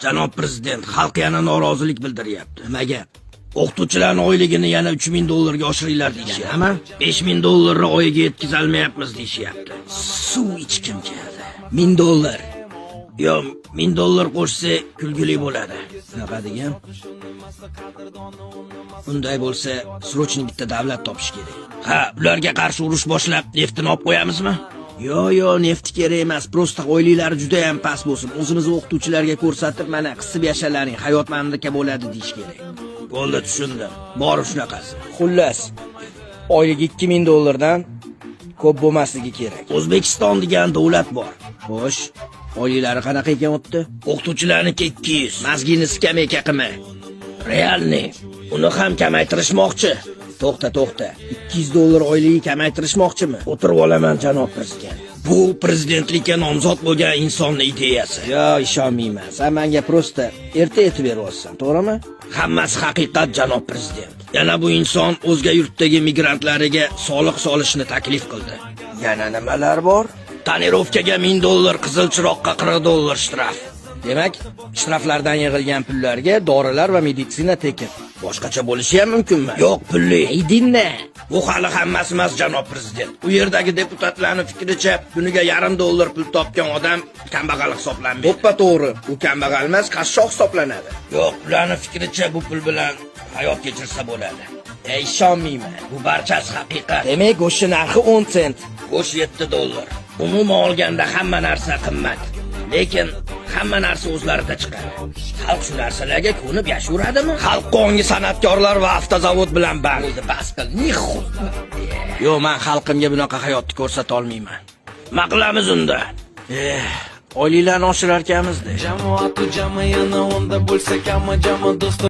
Janob prezident, xalq yana norozilik bildiryapti. Nimaga? O'qituvchilarning oyligini yana 3000 dollarga oshiringlar deyishyapti. 5000 dollarni oyiga yetkazolmayapmiz deyishyapti. Suv ichkim keldi. 1000 dollar. Yo, 1000 dollar qo'shsa kulgili bo'ladi. Nima degan? Unday bo'lsa, srochnik bitta davlat topish kerak. Ha, ularga qarshi urush boshlab, neftini olib qo'yamizmi? Yo, neft kerak emas, prosta oyliklari juda ham past bo'lsin. O'zimizni o'qituvchilarga ko'rsatib, mana qisib yashalaring, hayot mamlaka bo'ladi deyish kerak. Bo'ldi, tushundim. Bor shunaqasi. Xullas, oylik 2000 dollardan ko'p bo'lmasligi kerak. O'zbekiston degan davlat bor. Xo'sh, oyliklari qanaqa ekan o'tdi? O'qituvchilarniki 200, mazgini skameyka qilma. Realni uni ham kamaytirishmoqchi. To'xta. 200 dollar oyligi kamaytirishmoqchimi? O'tirib olaman, janob prezident. Bu prezidentlikka nomzod bo'lgan insonning ideyasi. Yo, ishonmayman. Sen menga prosta erta aytib beryapsan, to'g'rimi? Hammasi haqiqat, janob prezident. Yana bu inson o'zga yurtdagi migrantlariga soliq solishni taklif qildi. Yana nimalar bor? Tonirovkaga 1000 dollar, qizil chiroqqa 40 dollar shtraf. Demak, shtraflardan yig'ilgan pullarga dorilar va meditsina tekin. Boshqacha bo'lishi ham mumkinmi? Yo'q, pulli. Dinna. Bu hali hammasi emas, janob prezident. U yerdagi deputatlarning fikricha, kuniga $0.5 pul topgan odam kambag'al hisoblanmaydi. To'ppa to'g'ri. U kambag'al emas, qashshoq hisoblanadi. Yo'q, ularning fikricha bu pul bilan hayot kechirsa bo'ladi. Ishonmayman. Bu barchasi haqiqat. Demak, go'sht narxi 10 sent. Go'sht 7 dollar. Umuman olganda hamma narsa qimmat. Lekin hamma narsa o'zlarida chiqadi. Xalq shu narsalarga ko'nib yashayveradimi? Xalq qongi san'atkorlar va avtozavod bilan band. Bas qil. Yo'q, men xalqimga bunaqa hayotni ko'rsata olmayman. Nima qilamiz unda? Oyliklarni oshirar ekanmiz-da. Jamoat jami yana onda bo'lsa, hamma jami do'st